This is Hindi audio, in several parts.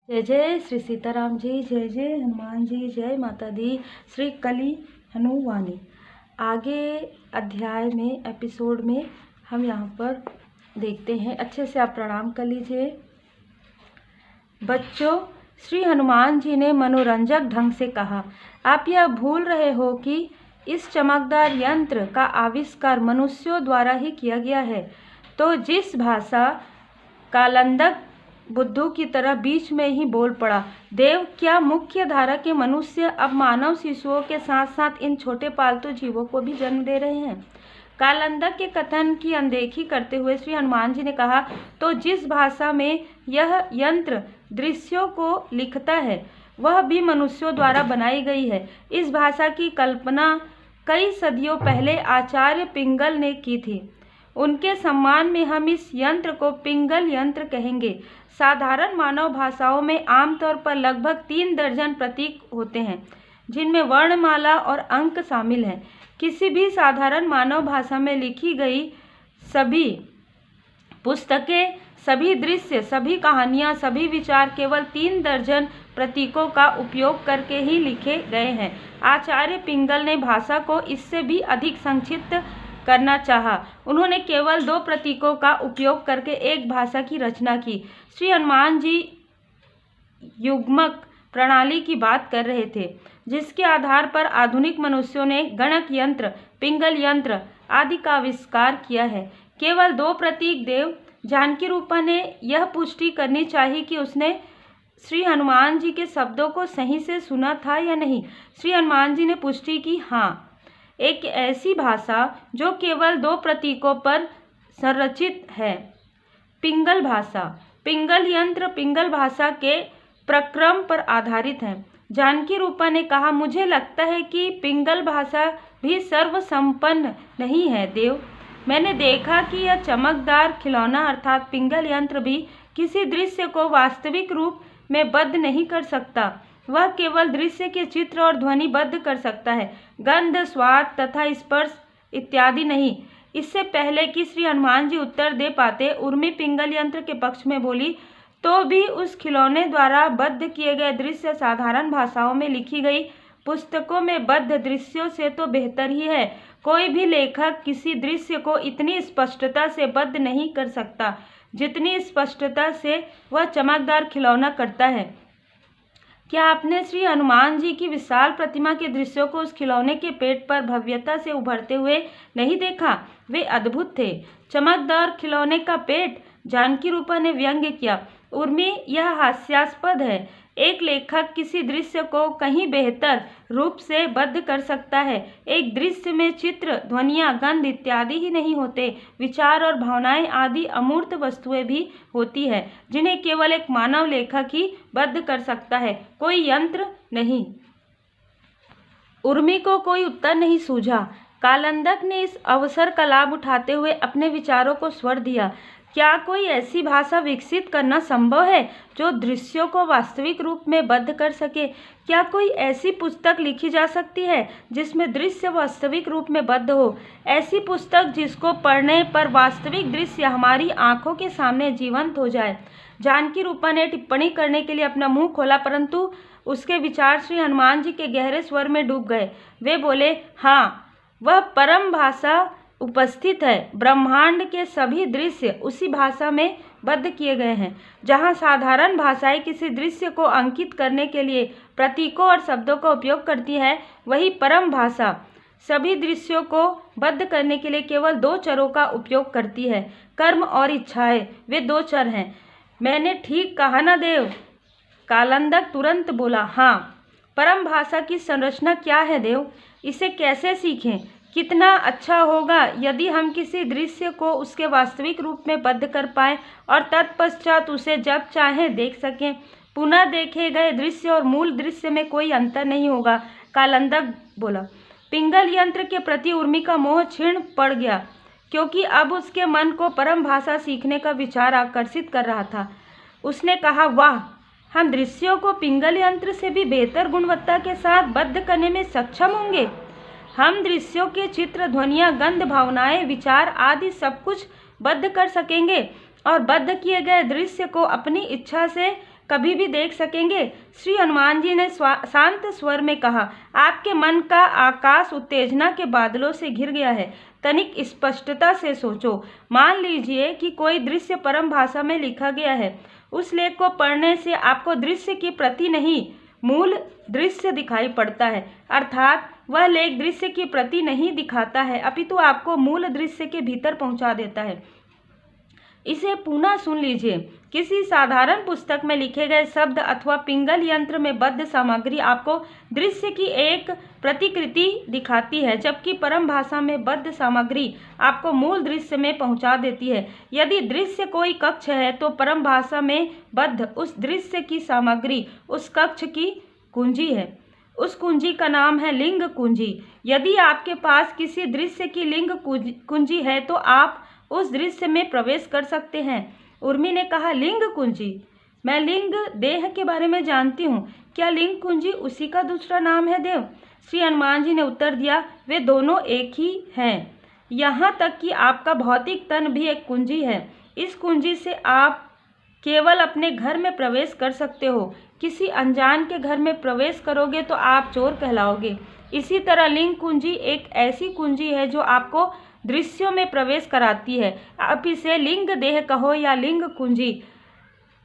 जय जय श्री सीताराम जी, जय जय हनुमान जी, जय माता दी। श्री कली हनुवानी। आगे अध्याय में, एपिसोड में हम यहाँ पर देखते हैं। अच्छे से आप प्रणाम कर लीजिए। बच्चों, श्री हनुमान जी ने मनोरंजक ढंग से कहा, आप यह भूल रहे हो कि इस चमकदार यंत्र का आविष्कार मनुष्यों द्वारा ही किया गया है। तो जिस भाषा कालंदक बुद्धू की तरह बीच में ही बोल पड़ा। देव, क्या मुख्य धारा के मनुष्य अब मानव शिशुओं के साथ साथ इन छोटे पालतू जीवों को भी जन्म दे रहे हैं? कालंदक के कथन की अनदेखी करते हुए श्री हनुमान जी ने कहा, तो जिस भाषा में यह यंत्र दृश्यों को लिखता है वह भी मनुष्यों द्वारा बनाई गई है। इस भाषा की कल्पना कई सदियों पहले आचार्य पिंगल ने की थी। उनके सम्मान में हम इस यंत्र को पिंगल यंत्र कहेंगे। साधारण मानव भाषाओं में आमतौर पर लगभग 3 दर्जन प्रतीक होते हैं, जिनमें वर्णमाला और अंक शामिल हैं। किसी भी साधारण मानव भाषा में लिखी गई सभी पुस्तकें, सभी दृश्य, सभी कहानियाँ, सभी विचार केवल 3 दर्जन प्रतीकों का उपयोग करके ही लिखे गए हैं। आचार्य पिंगल ने भाषा को इससे भी अधिक संक्षिप्त करना चाहा। उन्होंने केवल 2 प्रतीकों का उपयोग करके एक भाषा की रचना की। श्री हनुमान जी युग्मक प्रणाली की बात कर रहे थे, जिसके आधार पर आधुनिक मनुष्यों ने गणक यंत्र, पिंगल यंत्र आदि का आविष्कार किया है। केवल 2 प्रतीक। देव, जानकी रूपा ने यह पुष्टि करनी चाहिए कि उसने श्री हनुमान जी के शब्दों को सही से सुना था या नहीं। श्री हनुमान जी ने पुष्टि की, हाँ, एक ऐसी भाषा जो केवल 2 प्रतीकों पर संरचित है, पिंगल भाषा। पिंगल यंत्र पिंगल भाषा के प्रक्रम पर आधारित है। जानकी रूपा ने कहा, मुझे लगता है कि पिंगल भाषा भी सर्वसंपन्न नहीं है। देव, मैंने देखा कि यह चमकदार खिलौना अर्थात पिंगल यंत्र भी किसी दृश्य को वास्तविक रूप में बद्ध नहीं कर सकता। वह केवल दृश्य के चित्र और ध्वनिबद्ध कर सकता है, गंध, स्वाद तथा स्पर्श इत्यादि नहीं। इससे पहले कि श्री हनुमान जी उत्तर दे पाते, उर्मी पिंगल यंत्र के पक्ष में बोली, तो भी उस खिलौने द्वारा बद्ध किए गए दृश्य साधारण भाषाओं में लिखी गई पुस्तकों में बद्ध दृश्यों से तो बेहतर ही है। कोई भी लेखक किसी दृश्य को इतनी स्पष्टता से बद्ध नहीं कर सकता जितनी स्पष्टता से वह चमकदार खिलौना करता है। क्या आपने श्री हनुमान जी की विशाल प्रतिमा के दृश्यों को उस खिलौने के पेट पर भव्यता से उभरते हुए नहीं देखा? वे अद्भुत थे। चमकदार खिलौने का पेट, जानकी रूपा ने व्यंग्य किया। उर्मी, यह हास्यास्पद है। एक लेखक किसी दृश्य को कहीं बेहतर रूप से बद्ध कर सकता है। एक दृश्य में चित्र, ध्वनियाँ, गंध इत्यादि ही नहीं होते, विचार और भावनाएं आदि अमूर्त वस्तुएं भी होती है, जिन्हें केवल एक मानव लेखक ही बद्ध कर सकता है, कोई यंत्र नहीं। उर्मी को कोई उत्तर नहीं सूझा। कालंदक ने इस अवसर का लाभ उठाते हुए अपने विचारों को स्वर दिया। क्या कोई ऐसी भाषा विकसित करना संभव है जो दृश्यों को वास्तविक रूप में बद्ध कर सके? क्या कोई ऐसी पुस्तक लिखी जा सकती है जिसमें दृश्य वास्तविक रूप में बद्ध हो? ऐसी पुस्तक जिसको पढ़ने पर वास्तविक दृश्य हमारी आंखों के सामने जीवंत हो जाए। जानकी रूपा ने टिप्पणी करने के लिए अपना मुंह खोला, परंतु उसके विचार श्री हनुमान जी के गहरे स्वर में डूब गए। वे बोले, हाँ, वह परम भाषा उपस्थित है। ब्रह्मांड के सभी दृश्य उसी भाषा में बद्ध किए गए हैं। जहाँ साधारण भाषाएं किसी दृश्य को अंकित करने के लिए प्रतीकों और शब्दों का उपयोग करती है, वही परम भाषा सभी दृश्यों को बद्ध करने के लिए केवल 2 चरों का उपयोग करती है, कर्म और इच्छाएं। वे 2 चर हैं। मैंने ठीक कहा ना देव? कालंदक तुरंत बोला, हाँ। परम भाषा की संरचना क्या है देव? इसे कैसे सीखें? कितना अच्छा होगा यदि हम किसी दृश्य को उसके वास्तविक रूप में बद्ध कर पाएं और तत्पश्चात उसे जब चाहें देख सकें। पुनः देखे गए दृश्य और मूल दृश्य में कोई अंतर नहीं होगा। कालंदक बोला। पिंगल यंत्र के प्रति उर्मी का मोह क्षीण पड़ गया, क्योंकि अब उसके मन को परम भाषा सीखने का विचार आकर्षित कर रहा था। उसने कहा, वाह, हम दृश्यों को पिंगल यंत्र से भी बेहतर गुणवत्ता के साथ बद्ध करने में सक्षम होंगे। हम दृश्यों के चित्र, ध्वनियाँ, गंध, भावनाएं, विचार आदि सब कुछ बद्ध कर सकेंगे और बद्ध किए गए दृश्य को अपनी इच्छा से कभी भी देख सकेंगे? श्री हनुमान जी ने शांत स्वर में कहा, आपके मन का आकाश उत्तेजना के बादलों से घिर गया है। तनिक स्पष्टता से सोचो। मान लीजिए कि कोई दृश्य परम भाषा में लिखा गया है। उस लेख को पढ़ने से आपको दृश्य की प्रति नहीं, मूल दृश्य दिखाई पड़ता है। अर्थात वह लेख दृश्य की प्रति नहीं दिखाता है, अपितु आपको मूल दृश्य के भीतर पहुंचा देता है। इसे पुनः सुन लीजिए। किसी साधारण पुस्तक में लिखे गए शब्द अथवा पिंगल यंत्र में बद्ध सामग्री आपको दृश्य की एक प्रतिकृति दिखाती है, जबकि परम भाषा में बद्ध सामग्री आपको मूल दृश्य में पहुंचा देती है। यदि दृश्य कोई कक्ष है तो परम भाषा में बद्ध उस दृश्य की सामग्री उस कक्ष की कुंजी है। उस कुंजी का नाम है लिंग कुंजी। यदि आपके पास किसी दृश्य की लिंग कुंजी है तो आप उस दृश्य में प्रवेश कर सकते हैं। उर्मी ने कहा, लिंग कुंजी? मैं लिंग देह के बारे में जानती हूँ, क्या लिंग कुंजी उसी का दूसरा नाम है देव? श्री हनुमान जी ने उत्तर दिया, वे दोनों एक ही हैं। यहाँ तक कि आपका भौतिक तन भी एक कुंजी है। इस कुंजी से आप केवल अपने घर में प्रवेश कर सकते हो। किसी अनजान के घर में प्रवेश करोगे तो आप चोर कहलाओगे। इसी तरह लिंग कुंजी एक ऐसी कुंजी है जो आपको दृश्यों में प्रवेश कराती है। आप इसे लिंग देह कहो या लिंग कुंजी,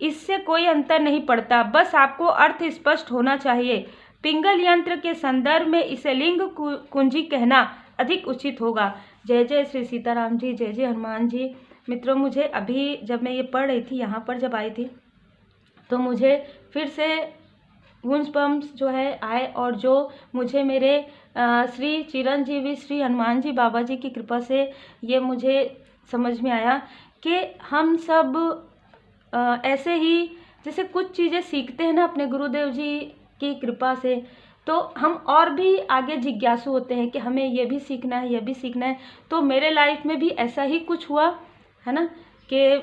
इससे कोई अंतर नहीं पड़ता, बस आपको अर्थ स्पष्ट होना चाहिए। पिंगल यंत्र के संदर्भ में इसे लिंग कुंजी कहना अधिक उचित होगा। जय जय श्री सीताराम जी, जय जय हनुमान जी। मित्रों, मुझे अभी जब मैं ये पढ़ रही थी, यहाँ पर जब आई थी, तो मुझे फिर से गूंजपम्स जो है आए, और जो मुझे मेरे श्री चिरंजीवी श्री हनुमान जी बाबा जी की कृपा से ये मुझे समझ में आया कि हम सब ऐसे ही जैसे कुछ चीज़ें सीखते हैं ना अपने गुरुदेव जी की कृपा से, तो हम और भी आगे जिज्ञासु होते हैं कि हमें ये भी सीखना है, ये भी सीखना है। तो मेरे लाइफ में भी ऐसा ही कुछ हुआ है ना, कि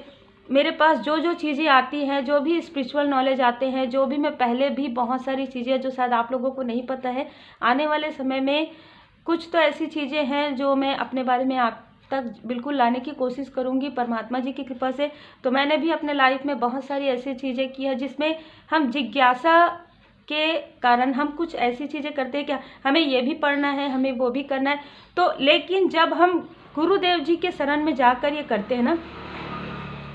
मेरे पास जो जो चीज़ें आती हैं, जो भी स्पिरिचुअल नॉलेज आते हैं, जो भी मैं पहले भी बहुत सारी चीज़ें जो शायद आप लोगों को नहीं पता है, आने वाले समय में कुछ तो ऐसी चीज़ें हैं जो मैं अपने बारे में आप तक बिल्कुल लाने की कोशिश करूंगी परमात्मा जी की कृपा से। तो मैंने भी अपने लाइफ में बहुत सारी ऐसी चीज़ें की है जिसमें हम जिज्ञासा के कारण हम कुछ ऐसी चीज़ें करते हैं कि हमें ये भी पढ़ना है, हमें वो भी करना है। तो लेकिन जब हम गुरुदेव जी के शरण में जाकर ये करते हैं ना,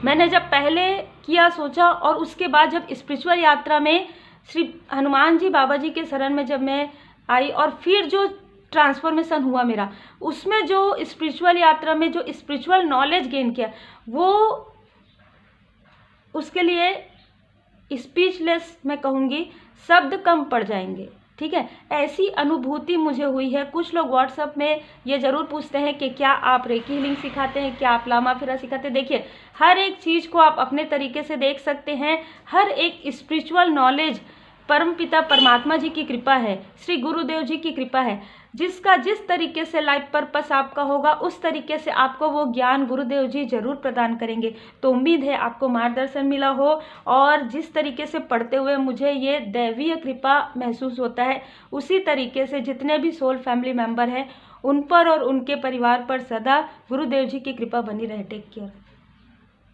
मैंने जब पहले किया सोचा, और उसके बाद जब स्पिरिचुअल यात्रा में श्री हनुमान जी बाबा जी के शरण में जब मैं आई, और फिर जो ट्रांसफॉर्मेशन हुआ मेरा, उसमें जो स्पिरिचुअल यात्रा में जो स्पिरिचुअल नॉलेज गेन किया, वो उसके लिए स्पीचलेस मैं कहूँगी, शब्द कम पड़ जाएंगे। ठीक है, ऐसी अनुभूति मुझे हुई है। कुछ लोग व्हाट्सएप में ये ज़रूर पूछते हैं कि क्या आप रेकी हीलिंग सिखाते हैं, क्या आप लामा फिरा सिखाते हैं। देखिए, हर एक चीज़ को आप अपने तरीके से देख सकते हैं। हर एक स्पिरिचुअल नॉलेज परमपिता परमात्मा जी की कृपा है, श्री गुरुदेव जी की कृपा है। जिसका जिस तरीके से लाइफ पर्पस आपका होगा, उस तरीके से आपको वो ज्ञान गुरुदेव जी जरूर प्रदान करेंगे। तो उम्मीद है आपको मार्गदर्शन मिला हो, और जिस तरीके से पढ़ते हुए मुझे ये दैवीय कृपा महसूस होता है, उसी तरीके से जितने भी सोल फैमिली मेम्बर हैं उन पर और उनके परिवार पर सदा गुरुदेव जी की कृपा बनी रहे। Take care.